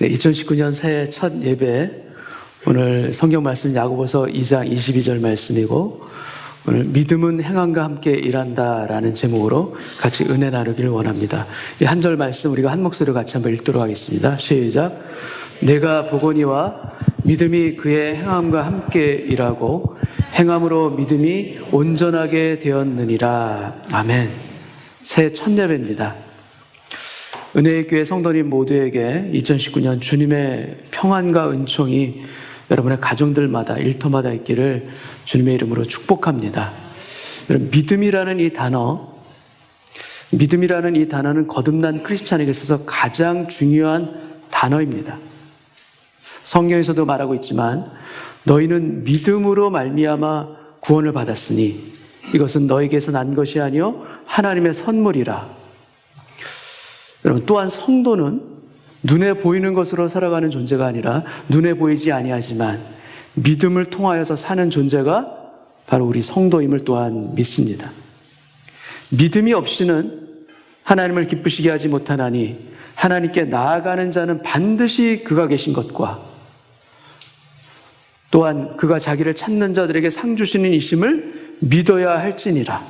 네, 2019년 새해 첫 예배, 오늘 성경 말씀 야고보서 2장 22절 말씀이고, 오늘 믿음은 행함과 함께 일한다라는 제목으로 같이 은혜 나누기를 원합니다. 이 한 절 말씀 우리가 한 목소리로 같이 한번 읽도록 하겠습니다. 시작. 내가 보거니와 믿음이 그의 행함과 함께 일하고 행함으로 믿음이 온전하게 되었느니라. 아멘. 새해 첫 예배입니다. 은혜의 교회 성도님 모두에게 2019년 주님의 평안과 은총이 여러분의 가정들마다 일터마다 있기를 주님의 이름으로 축복합니다. 여러분, 믿음이라는 이 단어는 거듭난 크리스찬에게 있어서 가장 중요한 단어입니다. 성경에서도 말하고 있지만 너희는 믿음으로 말미암아 구원을 받았으니 이것은 너희에게서 난 것이 아니요 하나님의 선물이라. 여러분, 또한 성도는 눈에 보이는 것으로 살아가는 존재가 아니라 눈에 보이지 아니하지만 믿음을 통하여서 사는 존재가 바로 우리 성도임을 또한 믿습니다. 믿음이 없이는 하나님을 기쁘시게 하지 못하나니 하나님께 나아가는 자는 반드시 그가 계신 것과 또한 그가 자기를 찾는 자들에게 상 주시는 이심을 믿어야 할지니라.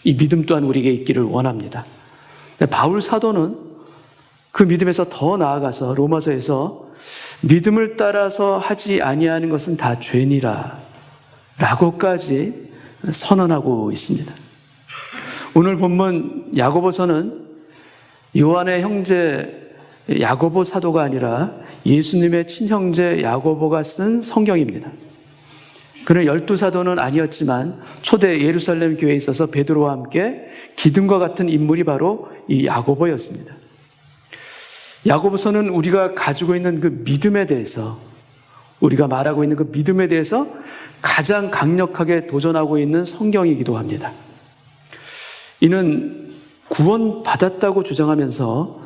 이 믿음 또한 우리에게 있기를 원합니다. 바울 사도는 그 믿음에서 더 나아가서 로마서에서 믿음을 따라서 하지 아니하는 것은 다 죄니라 라고까지 선언하고 있습니다. 오늘 본문 야고보서는 요한의 형제 야고보 사도가 아니라 예수님의 친형제 야고보가 쓴 성경입니다. 그는 12사도는 아니었지만 초대 예루살렘 교회에 있어서 베드로와 함께 기둥과 같은 인물이 바로 이 야고보였습니다. 야고보서는 우리가 가지고 있는 그 믿음에 대해서, 우리가 말하고 있는 그 믿음에 대해서 가장 강력하게 도전하고 있는 성경이기도 합니다. 이는 구원받았다고 주장하면서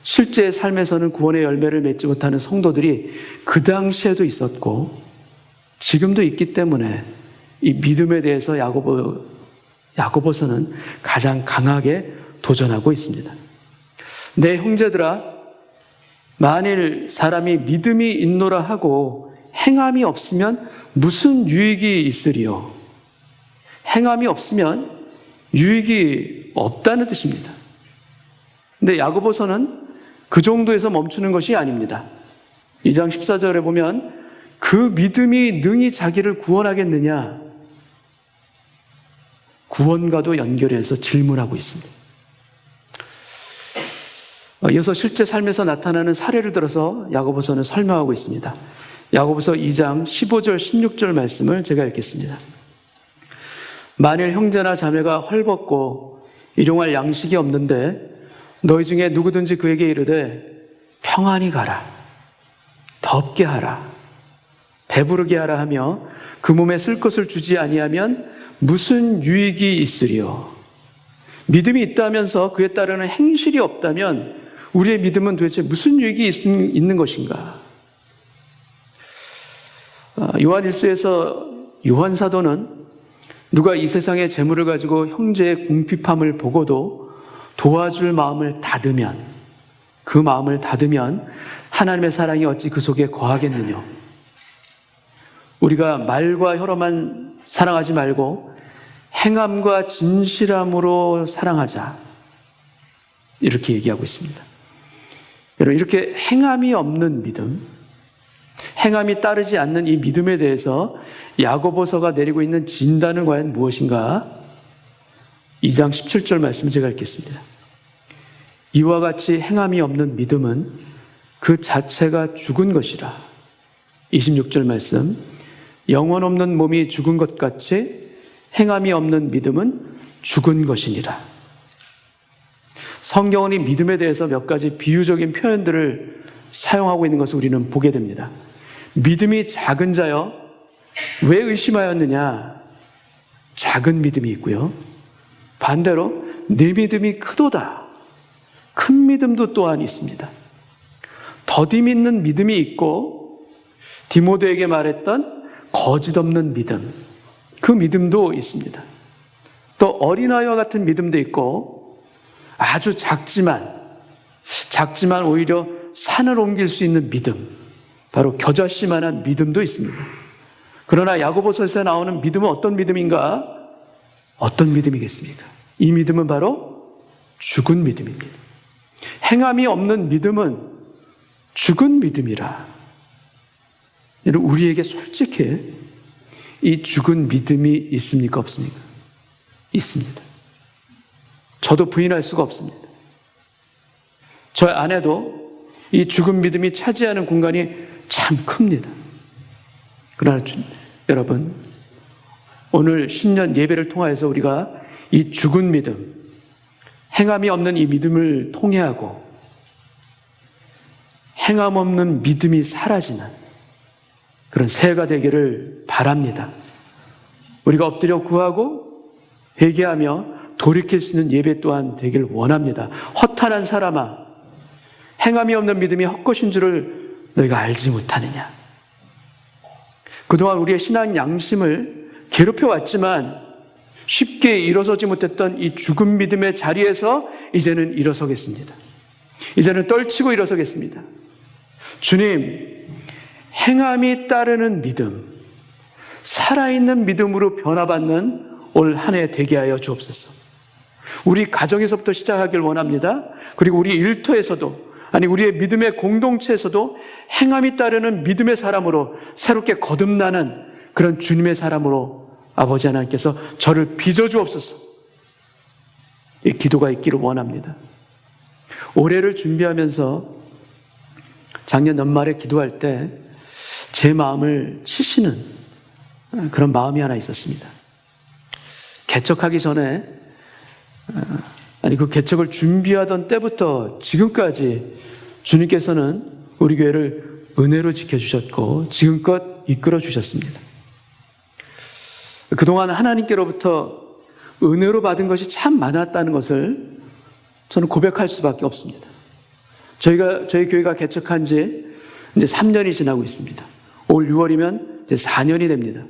실제 삶에서는 구원의 열매를 맺지 못하는 성도들이 그 당시에도 있었고 지금도 있기 때문에 이 믿음에 대해서 야고보서는 가장 강하게 도전하고 있습니다. 내 형제들아, 만일 사람이 믿음이 있노라 하고 행함이 없으면 무슨 유익이 있으리요? 행함이 없으면 유익이 없다는 뜻입니다. 근데 야고보서는 그 정도에서 멈추는 것이 아닙니다. 2장 14절에 보면 그 믿음이 능히 자기를 구원하겠느냐? 구원과도 연결해서 질문하고 있습니다. 이어서 실제 삶에서 나타나는 사례를 들어서 야고보서는 설명하고 있습니다. 야고보서 2장 15절 16절 말씀을 제가 읽겠습니다. 만일 형제나 자매가 헐벗고 일용할 양식이 없는데 너희 중에 누구든지 그에게 이르되 평안히 가라, 덥게 하라, 배부르게 하라 하며 그 몸에 쓸 것을 주지 아니하면 무슨 유익이 있으리요? 믿음이 있다면서 그에 따르는 행실이 없다면 우리의 믿음은 도대체 무슨 유익이 있는 것인가? 요한 1서에서 요한 사도는 누가 이 세상의 재물을 가지고 형제의 궁핍함을 보고도 도와줄 마음을 닫으면, 그 마음을 닫으면 하나님의 사랑이 어찌 그 속에 거하겠느냐? 우리가 말과 혀로만 사랑하지 말고 행함과 진실함으로 사랑하자, 이렇게 얘기하고 있습니다. 여러분, 이렇게 행함이 없는 믿음, 행함이 따르지 않는 이 믿음에 대해서 야고보서가 내리고 있는 진단은 과연 무엇인가? 2장 17절 말씀 제가 읽겠습니다. 이와 같이 행함이 없는 믿음은 그 자체가 죽은 것이라. 26절 말씀, 영혼 없는 몸이 죽은 것 같이 행함이 없는 믿음은 죽은 것이니라. 성경은 이 믿음에 대해서 몇 가지 비유적인 표현들을 사용하고 있는 것을 우리는 보게 됩니다. 믿음이 작은 자여 왜 의심하였느냐? 작은 믿음이 있고요. 반대로 네 믿음이 크도다, 큰 믿음도 또한 있습니다. 더디 믿는 믿음이 있고 디모데에게 말했던 거짓 없는 믿음, 그 믿음도 있습니다. 또 어린아이와 같은 믿음도 있고 아주 작지만 오히려 산을 옮길 수 있는 믿음, 바로 겨자씨만한 믿음도 있습니다. 그러나 야고보서에서 나오는 믿음은 어떤 믿음인가? 어떤 믿음이겠습니까? 이 믿음은 바로 죽은 믿음입니다. 행함이 없는 믿음은 죽은 믿음이라. 우리에게 솔직히 이 죽은 믿음이 있습니까? 없습니까? 있습니다. 저도 부인할 수가 없습니다. 저 안에도 이 죽은 믿음이 차지하는 공간이 참 큽니다. 그러나 여러분, 오늘 신년 예배를 통하여서 우리가 이 죽은 믿음, 행함이 없는 이 믿음을 통회하고 행함 없는 믿음이 사라지는 그런 새해가 되기를 바랍니다. 우리가 엎드려 구하고 회개하며 돌이킬 수 있는 예배 또한 되길 원합니다. 허탄한 사람아, 행함이 없는 믿음이 헛것인 줄을 너희가 알지 못하느냐. 그동안 우리의 신앙 양심을 괴롭혀왔지만 쉽게 일어서지 못했던 이 죽은 믿음의 자리에서 이제는 일어서겠습니다. 이제는 떨치고 일어서겠습니다. 주님, 행함이 따르는 믿음, 살아있는 믿음으로 변화받는 올 한 해 되게 하여 주옵소서. 우리 가정에서부터 시작하길 원합니다. 그리고 우리 일터에서도, 아니 우리의 믿음의 공동체에서도 행함이 따르는 믿음의 사람으로 새롭게 거듭나는 그런 주님의 사람으로 아버지 하나님께서 저를 빚어주옵소서. 이 기도가 있기를 원합니다. 올해를 준비하면서 작년 연말에 기도할 때 제 마음을 치시는 그런 마음이 하나 있었습니다. 개척하기 전에, 그 개척을 준비하던 때부터 지금까지 주님께서는 우리 교회를 은혜로 지켜주셨고 지금껏 이끌어 주셨습니다. 그동안 하나님께로부터 은혜로 받은 것이 참 많았다는 것을 저는 고백할 수밖에 없습니다. 저희 교회가 개척한 지 이제 3년이 지나고 있습니다. 올 6월이면 이제 4년이 됩니다.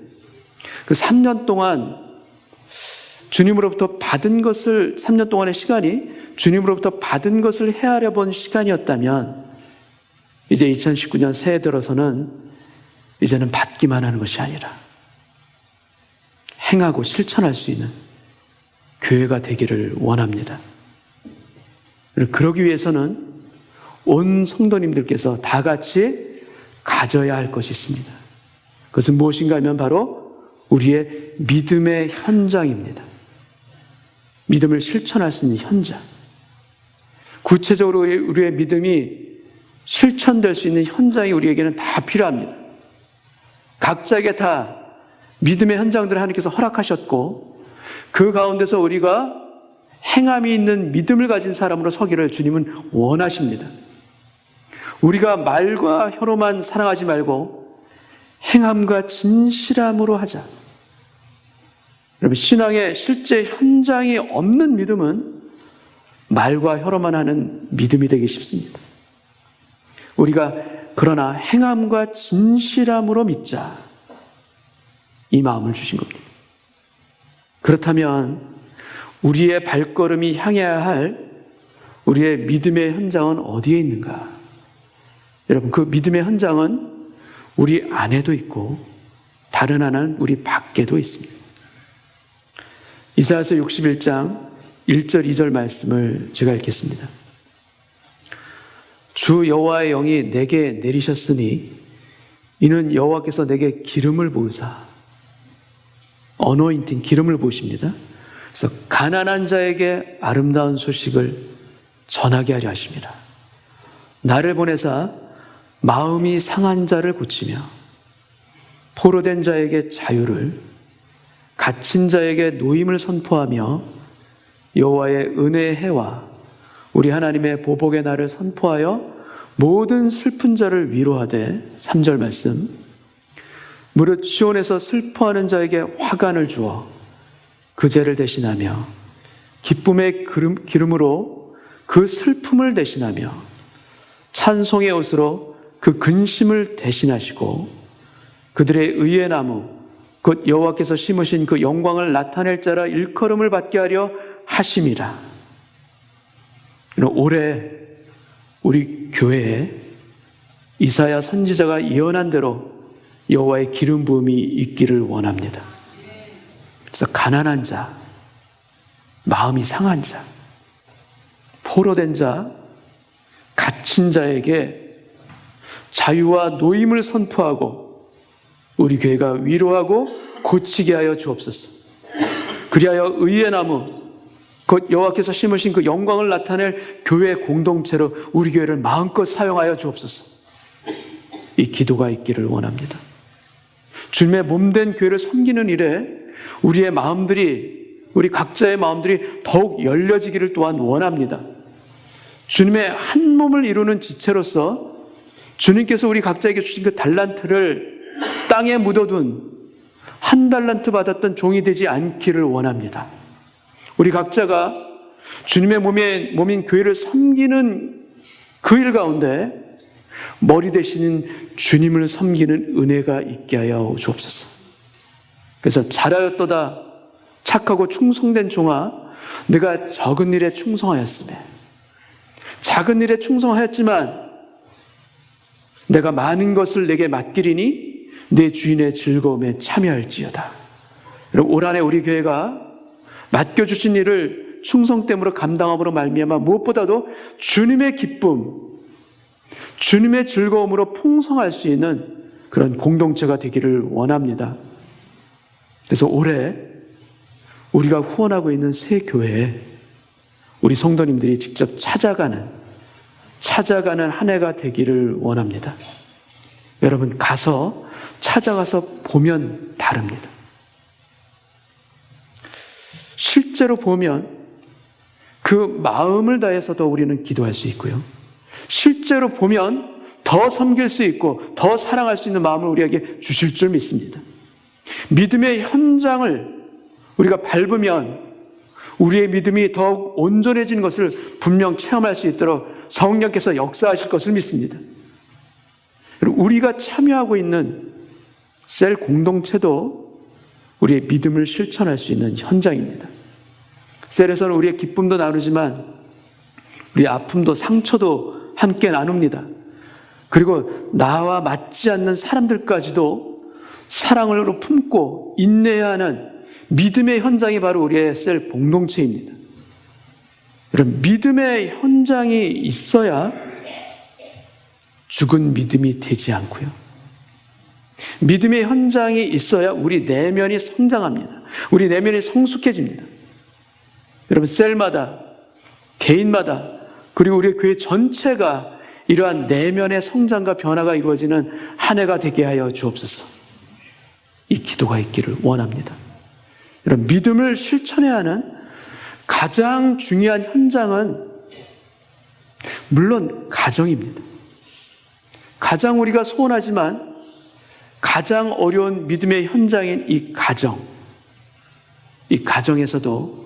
그 3년 동안 주님으로부터 받은 것을, 3년 동안의 시간이 주님으로부터 받은 것을 헤아려 본 시간이었다면 이제 2019년 새해 들어서는 이제는 받기만 하는 것이 아니라 행하고 실천할 수 있는 교회가 되기를 원합니다. 그러기 위해서는 온 성도님들께서 다 같이 가져야 할 것이 있습니다. 그것은 무엇인가 하면 바로 우리의 믿음의 현장입니다. 믿음을 실천할 수 있는 현장. 구체적으로 우리의 믿음이 실천될 수 있는 현장이 우리에게는 다 필요합니다. 각자에게 다 믿음의 현장들을 하나님께서 허락하셨고 그 가운데서 우리가 행함이 있는 믿음을 가진 사람으로 서기를 주님은 원하십니다. 우리가 말과 혀로만 사랑하지 말고 행함과 진실함으로 하자. 여러분, 신앙의 실제 현장이 없는 믿음은 말과 혀로만 하는 믿음이 되기 쉽습니다. 우리가 그러나 행함과 진실함으로 믿자, 이 마음을 주신 겁니다. 그렇다면 우리의 발걸음이 향해야 할 우리의 믿음의 현장은 어디에 있는가? 여러분, 그 믿음의 현장은 우리 안에도 있고 다른 하나는 우리 밖에도 있습니다. 이사야서 61장 1절 2절 말씀을 제가 읽겠습니다. 주 여호와의 영이 내게 내리셨으니 이는 여호와께서 내게 기름을 부으사, 어노인팅, 기름을 부으십니다. 그래서 가난한 자에게 아름다운 소식을 전하게 하려 하십니다. 나를 보내사 마음이 상한 자를 고치며 포로된 자에게 자유를, 갇힌 자에게 노임을 선포하며 여호와의 은혜의 해와 우리 하나님의 보복의 날을 선포하여 모든 슬픈 자를 위로하되, 3절 말씀, 무릇 시온에서 슬퍼하는 자에게 화관을 주어 그 죄를 대신하며 기쁨의 기름으로 그 슬픔을 대신하며 찬송의 옷으로 그 근심을 대신하시고 그들의 의의 나무 곧 여호와께서 심으신 그 영광을 나타낼 자라 일컬음을 받게 하려 하심이라. 올해 우리 교회에 이사야 선지자가 예언한 대로 여호와의 기름 부음이 있기를 원합니다. 그래서 가난한 자, 마음이 상한 자, 포로된 자, 갇힌 자에게 자유와 노임을 선포하고 우리 교회가 위로하고 고치게 하여 주옵소서. 그리하여 의의 나무, 곧 여호와께서 심으신 그 영광을 나타낼 교회 공동체로 우리 교회를 마음껏 사용하여 주옵소서. 이 기도가 있기를 원합니다. 주님의 몸된 교회를 섬기는 일에 우리의 마음들이, 우리 각자의 마음들이 더욱 열려지기를 또한 원합니다. 주님의 한 몸을 이루는 지체로서 주님께서 우리 각자에게 주신 그 달란트를 땅에 묻어둔 한 달란트 받았던 종이 되지 않기를 원합니다. 우리 각자가 주님의 몸인 교회를 섬기는 그 일 가운데 머리 대신 주님을 섬기는 은혜가 있게 하여 주옵소서. 그래서 잘하였도다 착하고 충성된 종아, 내가 적은 일에 충성하였으며 작은 일에 충성하였지만 내가 많은 것을 내게 맡기리니 내 주인의 즐거움에 참여할지어다. 여러분, 올 한해 우리 교회가 맡겨주신 일을 충성됨으로 감당함으로 말미암아 무엇보다도 주님의 기쁨, 주님의 즐거움으로 풍성할 수 있는 그런 공동체가 되기를 원합니다. 그래서 올해 우리가 후원하고 있는 새 교회에 우리 성도님들이 직접 찾아가는 한 해가 되기를 원합니다. 여러분, 찾아가서 보면 다릅니다. 실제로 보면 그 마음을 다해서도 우리는 기도할 수 있고요. 실제로 보면 더 섬길 수 있고 더 사랑할 수 있는 마음을 우리에게 주실 줄 믿습니다. 믿음의 현장을 우리가 밟으면 우리의 믿음이 더욱 온전해지는 것을 분명 체험할 수 있도록 성령께서 역사하실 것을 믿습니다. 우리가 참여하고 있는 셀 공동체도 우리의 믿음을 실천할 수 있는 현장입니다. 셀에서는 우리의 기쁨도 나누지만 우리의 아픔도 상처도 함께 나눕니다. 그리고 나와 맞지 않는 사람들까지도 사랑으로 품고 인내해야 하는 믿음의 현장이 바로 우리의 셀 공동체입니다. 여러분, 믿음의 현장이 있어야 죽은 믿음이 되지 않고요. 믿음의 현장이 있어야 우리 내면이 성장합니다. 우리 내면이 성숙해집니다. 여러분, 셀마다, 개인마다, 그리고 우리 교회 전체가 이러한 내면의 성장과 변화가 이루어지는 한 해가 되게 하여 주옵소서. 이 기도가 있기를 원합니다. 여러분, 믿음을 실천해야 하는 가장 중요한 현장은 물론 가정입니다. 가장 우리가 소원하지만 가장 어려운 믿음의 현장인 이 가정에서도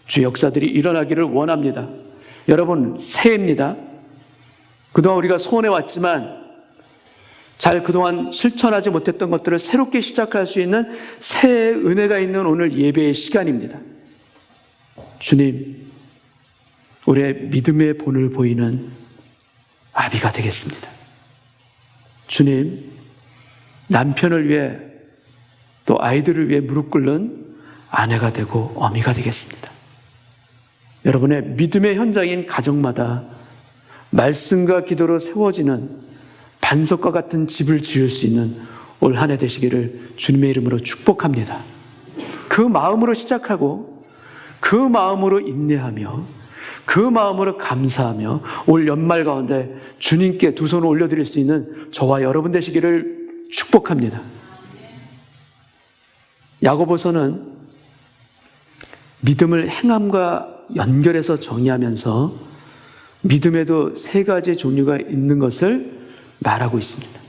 주의 역사들이 일어나기를 원합니다. 여러분, 새해입니다. 그동안 우리가 소원해왔지만 잘 그동안 실천하지 못했던 것들을 새롭게 시작할 수 있는 새해의 은혜가 있는 오늘 예배의 시간입니다. 주님, 우리의 믿음의 본을 보이는 아비가 되겠습니다. 주님, 남편을 위해 또 아이들을 위해 무릎 꿇는 아내가 되고 어미가 되겠습니다. 여러분의 믿음의 현장인 가정마다 말씀과 기도로 세워지는 반석과 같은 집을 지을 수 있는 올 한 해 되시기를 주님의 이름으로 축복합니다. 그 마음으로 시작하고 그 마음으로 인내하며 그 마음으로 감사하며 올 연말 가운데 주님께 두 손을 올려드릴 수 있는 저와 여러분 되시기를 축복합니다. 야고보서는 믿음을 행함과 연결해서 정의하면서 믿음에도 세 가지 종류가 있는 것을 말하고 있습니다.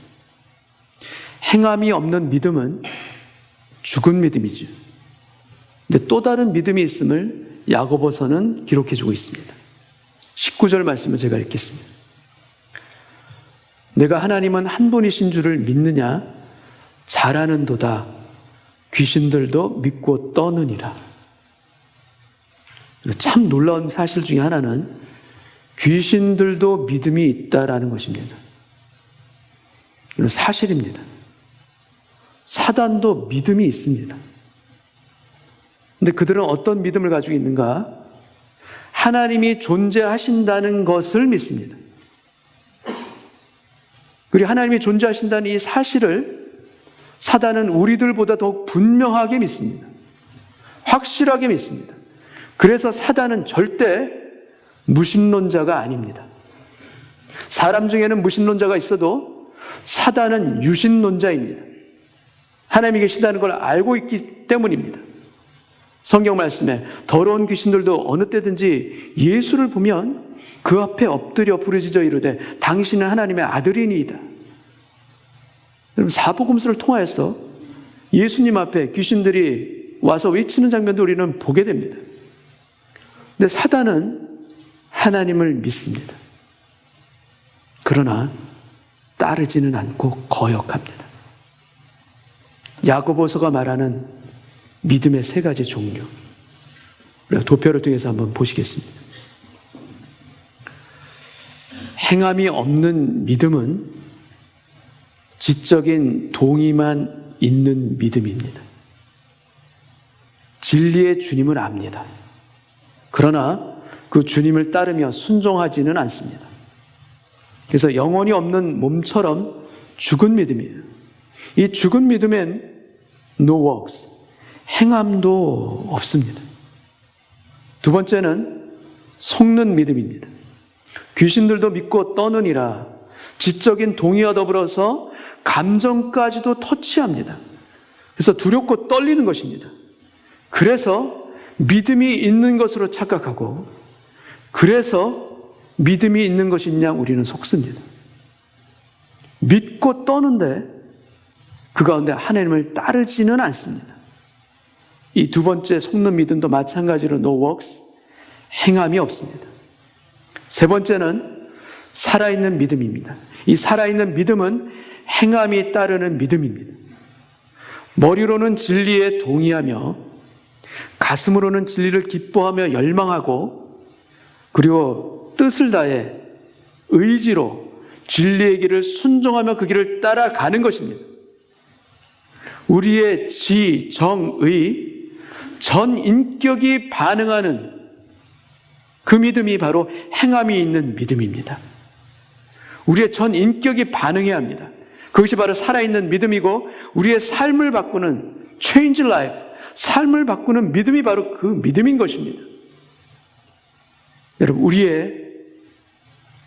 행함이 없는 믿음은 죽은 믿음이죠. 근데 또 다른 믿음이 있음을 야고보서는 기록해주고 있습니다. 19절 말씀을 제가 읽겠습니다. 내가 하나님은 한 분이신 줄을 믿느냐? 잘하는도다. 귀신들도 믿고 떠느니라. 참 놀라운 사실 중에 하나는 귀신들도 믿음이 있다라는 것입니다. 이건 사실입니다. 사단도 믿음이 있습니다. 근데 그들은 어떤 믿음을 가지고 있는가? 하나님이 존재하신다는 것을 믿습니다. 그리고 하나님이 존재하신다는 이 사실을 사단은 우리들보다 더욱 분명하게 믿습니다. 확실하게 믿습니다. 그래서 사단은 절대 무신론자가 아닙니다. 사람 중에는 무신론자가 있어도 사단은 유신론자입니다. 하나님이 계시다는 걸 알고 있기 때문입니다. 성경 말씀에 더러운 귀신들도 어느 때든지 예수를 보면 그 앞에 엎드려 부르짖어 이르되 당신은 하나님의 아들이니이다. 여러분, 사복음서를 통하여서 예수님 앞에 귀신들이 와서 외치는 장면도 우리는 보게 됩니다. 근데 사단은 하나님을 믿습니다. 그러나 따르지는 않고 거역합니다. 야고보서가 말하는 믿음의 세 가지 종류, 우리가 도표를 통해서 한번 보시겠습니다. 행함이 없는 믿음은 지적인 동의만 있는 믿음입니다. 진리의 주님을 압니다. 그러나 그 주님을 따르며 순종하지는 않습니다. 그래서 영혼이 없는 몸처럼 죽은 믿음이에요. 이 죽은 믿음엔 no works, 행함도 없습니다. 두 번째는 속는 믿음입니다. 귀신들도 믿고 떠느니라. 지적인 동의와 더불어서 감정까지도 터치합니다. 그래서 두렵고 떨리는 것입니다. 그래서 믿음이 있는 것으로 착각하고, 그래서 믿음이 있는 것인 양 우리는 속습니다. 믿고 떠는데 그 가운데 하나님을 따르지는 않습니다. 이 두 번째 속는 믿음도 마찬가지로 no works, 행함이 없습니다. 세 번째는 살아있는 믿음입니다. 이 살아있는 믿음은 행함이 따르는 믿음입니다. 머리로는 진리에 동의하며 가슴으로는 진리를 기뻐하며 열망하고, 그리고 뜻을 다해 의지로 진리의 길을 순종하며 그 길을 따라가는 것입니다. 우리의 지, 정, 의, 전 인격이 반응하는 그 믿음이 바로 행함이 있는 믿음입니다. 우리의 전 인격이 반응해야 합니다. 그것이 바로 살아있는 믿음이고, 우리의 삶을 바꾸는 change life, 삶을 바꾸는 믿음이 바로 그 믿음인 것입니다. 여러분, 우리의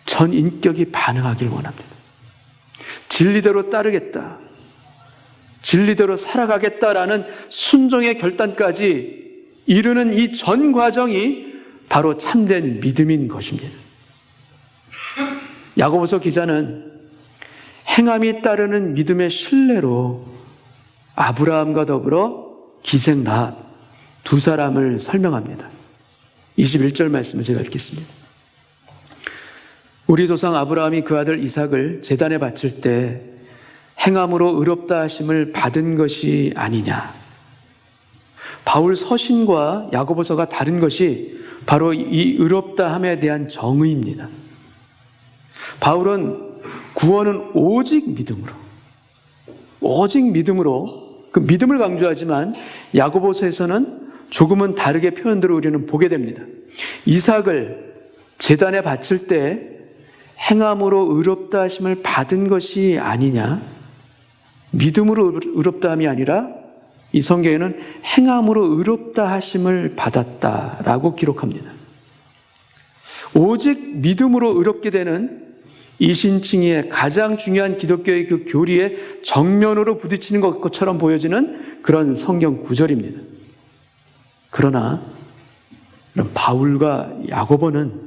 전 인격이 반응하길 원합니다. 진리대로 따르겠다, 진리대로 살아가겠다라는 순종의 결단까지 이르는 이 전 과정이 바로 참된 믿음인 것입니다. 야고보서 기자는 행함이 따르는 믿음의 신뢰로 아브라함과 더불어 기생 rahab 두 사람을 설명합니다. 21절 말씀을 제가 읽겠습니다. 우리 조상 아브라함이 그 아들 이삭을 제단에 바칠 때 행함으로 의롭다 하심을 받은 것이 아니냐. 바울 서신과 야고보서가 다른 것이 바로 이 의롭다 함에 대한 정의입니다. 바울은 구원은 오직 믿음으로 그 믿음을 강조하지만 야고보서에서는 조금은 다르게 표현들을 우리는 보게 됩니다. 이삭을 제단에 바칠 때 행함으로 의롭다 하심을 받은 것이 아니냐, 믿음으로 의롭다 함이 아니라 이 성경에는 행함으로 의롭다 하심을 받았다라고 기록합니다. 오직 믿음으로 의롭게 되는 이신칭의의 가장 중요한 기독교의 그 교리에 정면으로 부딪히는 것처럼 보여지는 그런 성경 구절입니다. 그러나 바울과 야고보는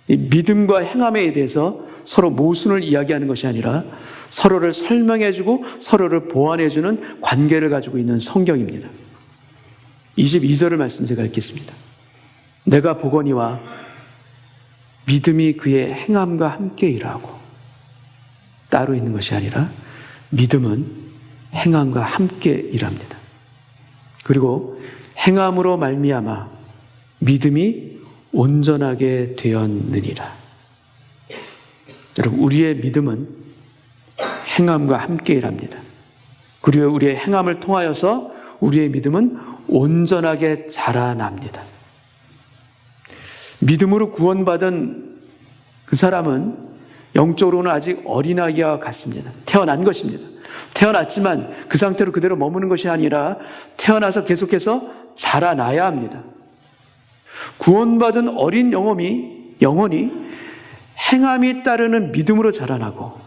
이 믿음과 행함에 대해서 서로 모순을 이야기하는 것이 아니라 서로를 설명해주고 서로를 보완해주는 관계를 가지고 있는 성경입니다. 22절을 말씀 제가 읽겠습니다. 내가 보거니와 믿음이 그의 행함과 함께 일하고, 따로 있는 것이 아니라 믿음은 행함과 함께 일합니다. 그리고 행함으로 말미암아 믿음이 온전하게 되었느니라. 여러분, 우리의 믿음은 행함과 함께 일합니다. 그리고 우리의 행함을 통하여서 우리의 믿음은 온전하게 자라납니다. 믿음으로 구원받은 그 사람은 영적으로는 아직 어린아이와 같습니다. 태어난 것입니다. 태어났지만 그 상태로 그대로 머무는 것이 아니라 태어나서 계속해서 자라나야 합니다. 구원받은 어린 영혼이 행함이 따르는 믿음으로 자라나고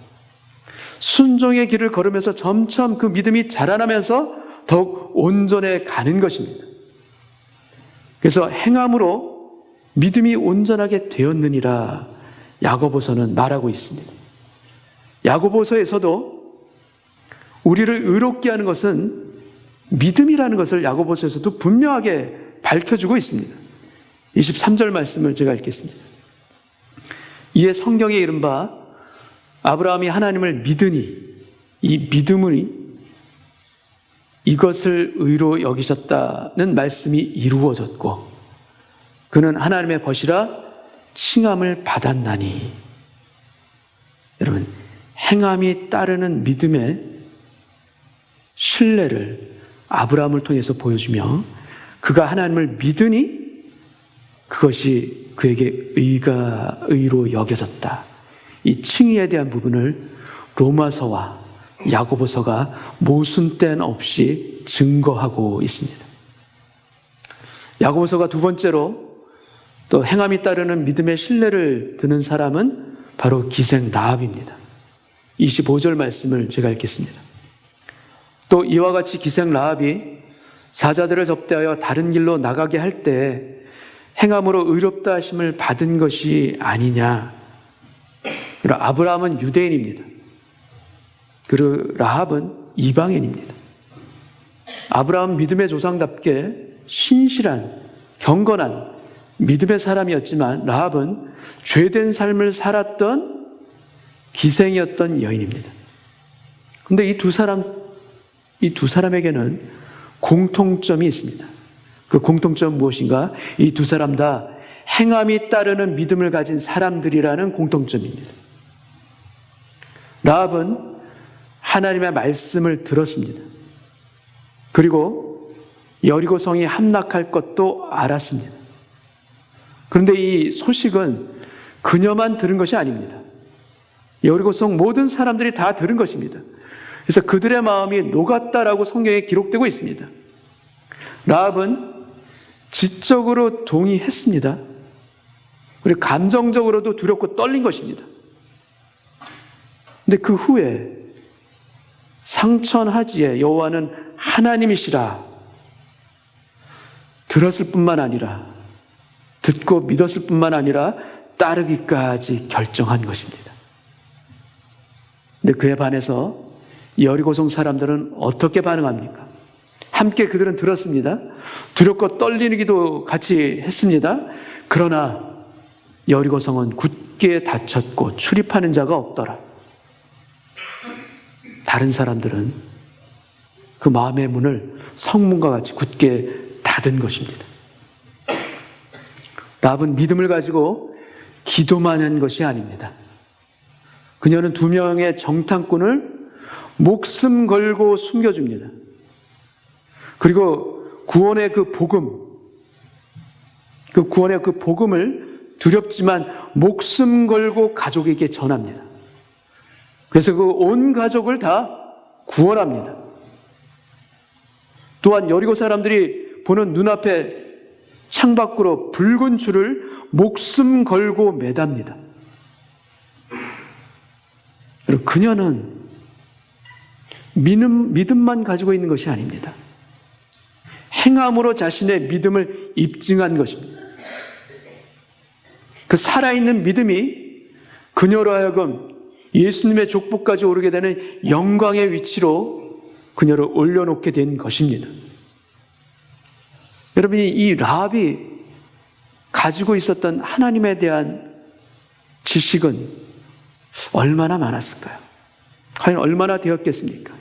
순종의 길을 걸으면서 점점 그 믿음이 자라나면서 더욱 온전해 가는 것입니다. 그래서 행함으로 믿음이 온전하게 되었느니라 야고보서는 말하고 있습니다. 야고보서에서도 우리를 의롭게 하는 것은 믿음이라는 것을 야고보서에서도 분명하게 밝혀주고 있습니다. 23절 말씀을 제가 읽겠습니다. 이에 성경에 이른바 아브라함이 하나님을 믿으니 이 믿음이 이것을 의로 여기셨다는 말씀이 이루어졌고 그는 하나님의 벗이라 칭함을 받았나니. 여러분, 행함이 따르는 믿음의 신뢰를 아브라함을 통해서 보여주며 그가 하나님을 믿으니 그것이 그에게 의로 여겨졌다. 이 칭의에 대한 부분을 로마서와 야고보서가 모순된 없이 증거하고 있습니다. 야고보서가 두 번째로 또 행함이 따르는 믿음의 신뢰를 두는 사람은 바로 기생 라합입니다. 25절 말씀을 제가 읽겠습니다. 또 이와 같이 기생 라합이 사자들을 접대하여 다른 길로 나가게 할 때 행함으로 의롭다 하심을 받은 것이 아니냐. 아브라함은 유대인입니다. 그리고 라합은 이방인입니다. 아브라함은 믿음의 조상답게 신실한 경건한 믿음의 사람이었지만 라합은 죄된 삶을 살았던 기생이었던 여인입니다. 그런데 이 두 사람에게는 공통점이 있습니다. 그 공통점은 무엇인가? 이 두 사람 다 행함이 따르는 믿음을 가진 사람들이라는 공통점입니다. 라합은 하나님의 말씀을 들었습니다. 그리고 여리고성이 함락할 것도 알았습니다. 그런데 이 소식은 그녀만 들은 것이 아닙니다. 여리고성 모든 사람들이 다 들은 것입니다. 그래서 그들의 마음이 녹았다라고 성경에 기록되고 있습니다. 라합은 지적으로 동의했습니다. 그리고 감정적으로도 두렵고 떨린 것입니다. 근데 그 후에 상천하지에 여호와는 하나님이시라 들었을 뿐만 아니라 듣고 믿었을 뿐만 아니라 따르기까지 결정한 것입니다. 근데 그에 반해서 여리고성 사람들은 어떻게 반응합니까? 함께 그들은 들었습니다. 두렵고 떨리기도 같이 했습니다. 그러나 여리고성은 굳게 닫혔고 출입하는 자가 없더라. 다른 사람들은 그 마음의 문을 성문과 같이 굳게 닫은 것입니다. 라합은 믿음을 가지고 기도만 한 것이 아닙니다. 그녀는 2명의 정탐꾼을 목숨 걸고 숨겨줍니다. 그리고 구원의 그 복음을 두렵지만 목숨 걸고 가족에게 전합니다. 그래서 그 온 가족을 다 구원합니다. 또한 여리고 사람들이 보는 눈앞에 창밖으로 붉은 줄을 목숨 걸고 매답니다. 그녀는 믿음만 가지고 있는 것이 아닙니다. 행함으로 자신의 믿음을 입증한 것입니다. 그 살아있는 믿음이 그녀로 하여금 예수님의 족보까지 오르게 되는 영광의 위치로 그녀를 올려놓게 된 것입니다. 여러분이 이 라합이 가지고 있었던 하나님에 대한 지식은 얼마나 많았을까요? 과연 얼마나 되었겠습니까?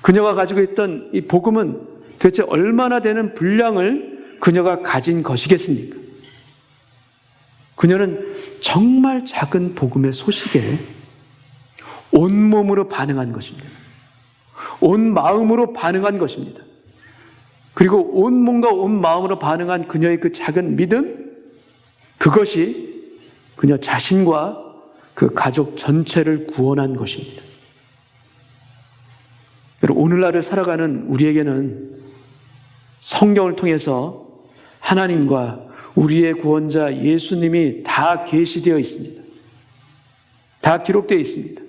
그녀가 가지고 있던 이 복음은 도대체 얼마나 되는 분량을 그녀가 가진 것이겠습니까? 그녀는 정말 작은 복음의 소식에 온몸으로 반응한 것입니다. 온 마음으로 반응한 것입니다. 그리고 온 몸과 온 마음으로 반응한 그녀의 그 작은 믿음, 그것이 그녀 자신과 그 가족 전체를 구원한 것입니다. 여러분, 오늘날을 살아가는 우리에게는 성경을 통해서 하나님과 우리의 구원자 예수님이 다 계시되어 있습니다. 다 기록되어 있습니다.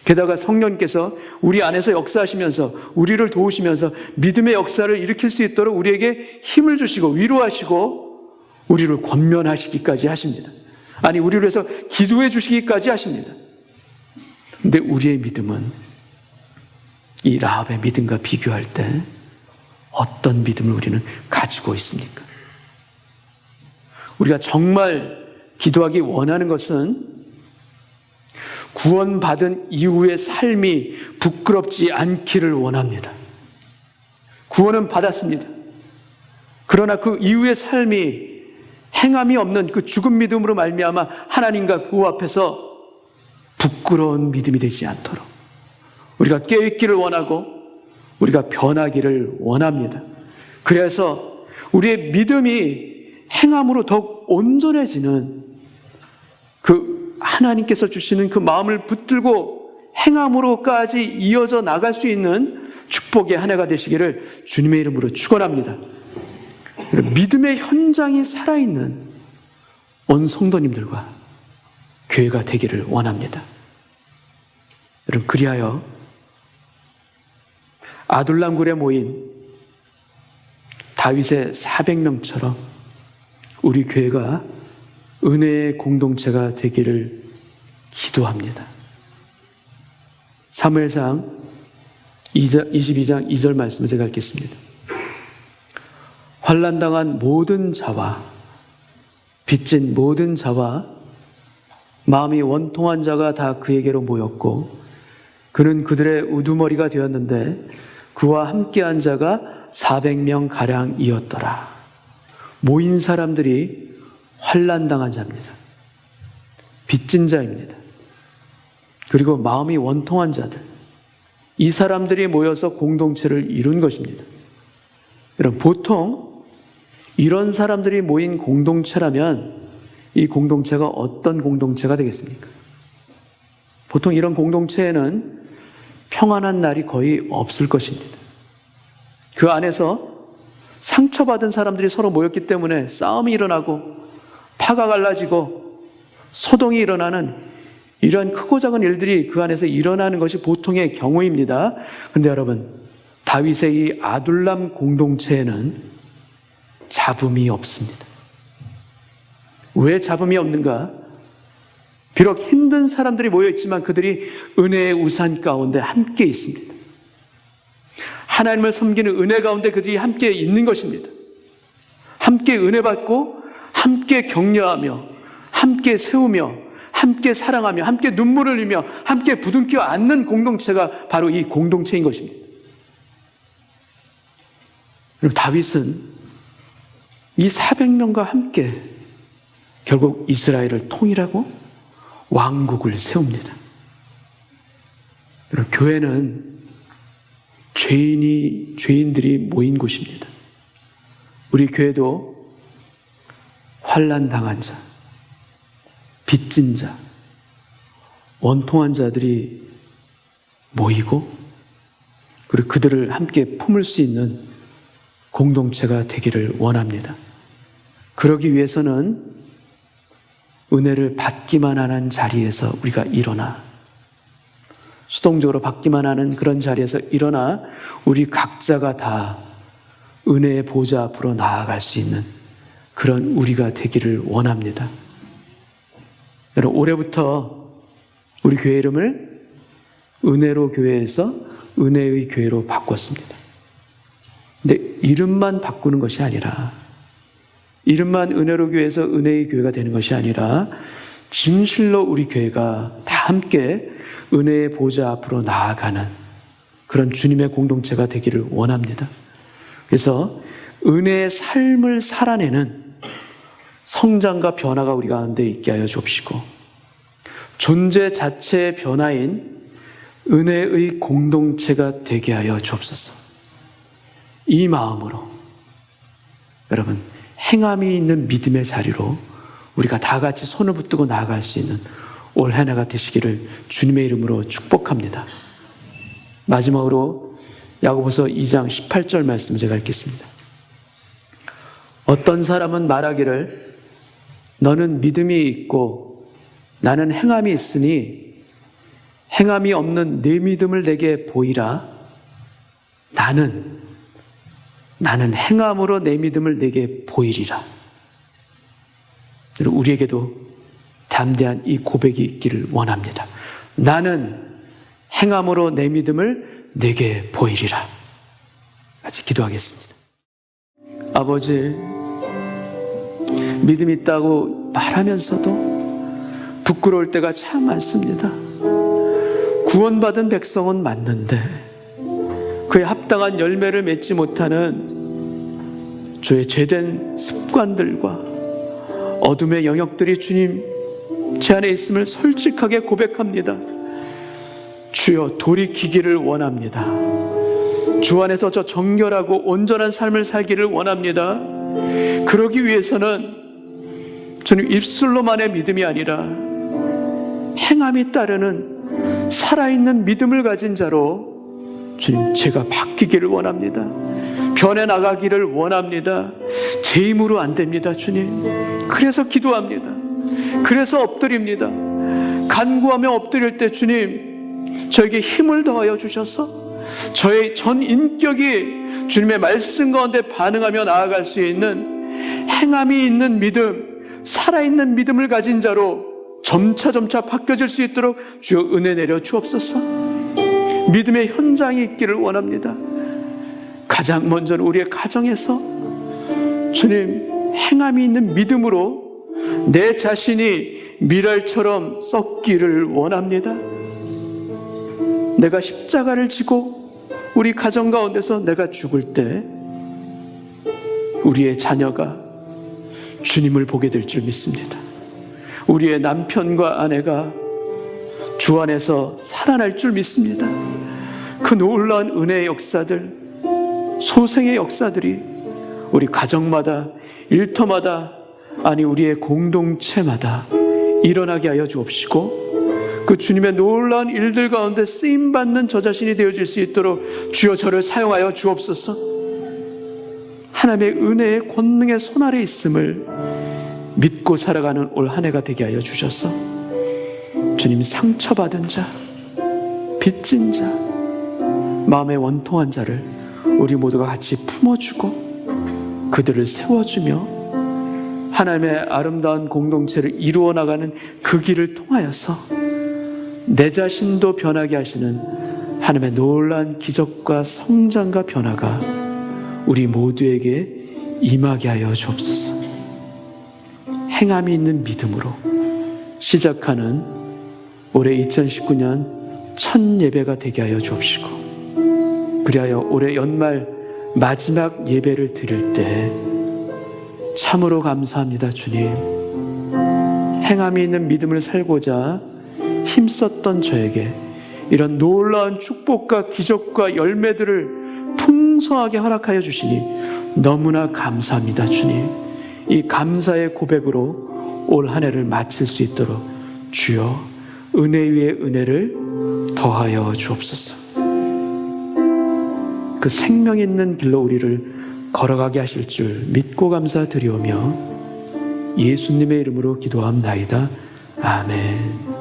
게다가 성령께서 우리 안에서 역사하시면서 우리를 도우시면서 믿음의 역사를 일으킬 수 있도록 우리에게 힘을 주시고 위로하시고 우리를 권면하시기까지 하십니다. 아니, 우리를 위해서 기도해 주시기까지 하십니다. 근데 우리의 믿음은 이 라합의 믿음과 비교할 때 어떤 믿음을 우리는 가지고 있습니까? 우리가 정말 기도하기 원하는 것은 구원받은 이후의 삶이 부끄럽지 않기를 원합니다. 구원은 받았습니다. 그러나 그 이후의 삶이 행함이 없는 그 죽은 믿음으로 말미암아 하나님과 그 앞에서 부끄러운 믿음이 되지 않도록 우리가 깨어있기를 원하고 우리가 변하기를 원합니다. 그래서 우리의 믿음이 행함으로 더욱 온전해지는 그 하나님께서 주시는 그 마음을 붙들고 행함으로까지 이어져 나갈 수 있는 축복의 한 해가 되시기를 주님의 이름으로 축원합니다. 믿음의 현장이 살아있는 온 성도님들과 교회가 되기를 원합니다. 여러분, 그리하여 아둘람굴에 모인 다윗의 400명처럼 우리 교회가 은혜의 공동체가 되기를 기도합니다. 사무엘상 22장 2절 말씀을 제가 읽겠습니다. 환난당한 모든 자와 빚진 모든 자와 마음이 원통한 자가 다 그에게로 모였고 그는 그들의 우두머리가 되었는데 그와 함께한 자가 400명 가량이었더라. 모인 사람들이 환난당한 자입니다. 빚진 자입니다. 그리고 마음이 원통한 자들, 이 사람들이 모여서 공동체를 이룬 것입니다. 여러분, 보통 이런 사람들이 모인 공동체라면 이 공동체가 어떤 공동체가 되겠습니까? 보통 이런 공동체에는 평안한 날이 거의 없을 것입니다. 그 안에서 상처받은 사람들이 서로 모였기 때문에 싸움이 일어나고 파가 갈라지고 소동이 일어나는 이러한 크고 작은 일들이 그 안에서 일어나는 것이 보통의 경우입니다. 그런데 여러분, 다윗의 이 아둘람 공동체에는 잡음이 없습니다. 왜 잡음이 없는가? 비록 힘든 사람들이 모여있지만 그들이 은혜의 우산 가운데 함께 있습니다. 하나님을 섬기는 은혜 가운데 그들이 함께 있는 것입니다. 함께 은혜 받고 함께 격려하며 함께 세우며 함께 사랑하며 함께 눈물을 흘리며 함께 부둥켜 안는 공동체가 바로 이 공동체인 것입니다. 그럼 다윗은 이 400명과 함께 결국 이스라엘을 통일하고 왕국을 세웁니다. 여러분, 교회는 죄인들이 모인 곳입니다. 우리 교회도 환난 당한 자, 빚진 자, 원통한 자들이 모이고 그리고 그들을 함께 품을 수 있는 공동체가 되기를 원합니다. 그러기 위해서는 은혜를 받기만 하는 자리에서 우리가 일어나, 수동적으로 받기만 하는 그런 자리에서 일어나 우리 각자가 다 은혜의 보좌 앞으로 나아갈 수 있는 그런 우리가 되기를 원합니다. 여러분, 올해부터 우리 교회 이름을 은혜로 교회에서 은혜의 교회로 바꿨습니다. 근데 이름만 바꾸는 것이 아니라, 이름만 은혜로 교회에서 은혜의 교회가 되는 것이 아니라 진실로 우리 교회가 다 함께 은혜의 보좌 앞으로 나아가는 그런 주님의 공동체가 되기를 원합니다. 그래서 은혜의 삶을 살아내는 성장과 변화가 우리 가운데 있게 하여 주옵시고, 존재 자체의 변화인 은혜의 공동체가 되게 하여 주옵소서. 이 마음으로 여러분, 행함이 있는 믿음의 자리로 우리가 다 같이 손을 붙들고 나아갈 수 있는 올 한 해가 되시기를 주님의 이름으로 축복합니다. 마지막으로 야고보서 2장 18절 말씀 제가 읽겠습니다. 어떤 사람은 말하기를 너는 믿음이 있고 나는 행함이 있으니 행함이 없는 내 믿음을 내게 보이라. 나는 행함으로 내 믿음을 내게 보이리라. 우리에게도 담대한 이 고백이 있기를 원합니다. 나는 행함으로 내 믿음을 내게 보이리라. 같이 기도하겠습니다. 아버지, 믿음 있다고 말하면서도 부끄러울 때가 참 많습니다. 구원받은 백성은 맞는데 그에 합당한 열매를 맺지 못하는 저의 죄된 습관들과 어둠의 영역들이 주님 제 안에 있음을 솔직하게 고백합니다. 주여, 돌이키기를 원합니다. 주 안에서 저 정결하고 온전한 삶을 살기를 원합니다. 그러기 위해서는 주님 입술로만의 믿음이 아니라 행함이 따르는 살아있는 믿음을 가진 자로 주님 제가 바뀌기를 원합니다. 변해나가기를 원합니다. 제 힘으로 안 됩니다, 주님. 그래서 기도합니다. 그래서 엎드립니다. 간구하며 엎드릴 때 주님 저에게 힘을 더하여 주셔서 저의 전 인격이 주님의 말씀 가운데 반응하며 나아갈 수 있는 행함이 있는 믿음, 살아있는 믿음을 가진 자로 점차 바뀌어질 수 있도록 주여 은혜 내려 주옵소서. 믿음의 현장이 있기를 원합니다. 가장 먼저는 우리의 가정에서 주님 행함이 있는 믿음으로 내 자신이 밀알처럼 썩기를 원합니다. 내가 십자가를 지고 우리 가정 가운데서 내가 죽을 때 우리의 자녀가 주님을 보게 될 줄 믿습니다. 우리의 남편과 아내가 주 안에서 살아날 줄 믿습니다. 그 놀라운 은혜의 역사들, 소생의 역사들이 우리 가정마다, 일터마다, 아니 우리의 공동체마다 일어나게 하여 주옵시고 그 주님의 놀라운 일들 가운데 쓰임받는 저 자신이 되어질 수 있도록 주여 저를 사용하여 주옵소서. 하나님의 은혜의 권능의 손 아래 있음을 믿고 살아가는 올 한 해가 되게 하여 주셔서 주님 상처받은 자, 빚진 자, 마음에 원통한 자를 우리 모두가 같이 품어주고 그들을 세워주며 하나님의 아름다운 공동체를 이루어 나가는 그 길을 통하여서 내 자신도 변하게 하시는 하나님의 놀라운 기적과 성장과 변화가 우리 모두에게 임하게 하여 주옵소서. 행함이 있는 믿음으로 시작하는 올해 2019년 첫 예배가 되게 하여 주옵시고 그리하여 올해 연말 마지막 예배를 드릴 때 참으로 감사합니다. 주님, 행함이 있는 믿음을 살고자 힘썼던 저에게 이런 놀라운 축복과 기적과 열매들을 풍성하게 허락하여 주시니 너무나 감사합니다. 주님, 이 감사의 고백으로 올 한 해를 마칠 수 있도록 주여 은혜 위에 은혜를 더하여 주옵소서. 그 생명 있는 길로 우리를 걸어가게 하실 줄 믿고 감사드리오며 예수님의 이름으로 기도합나이다. 아멘.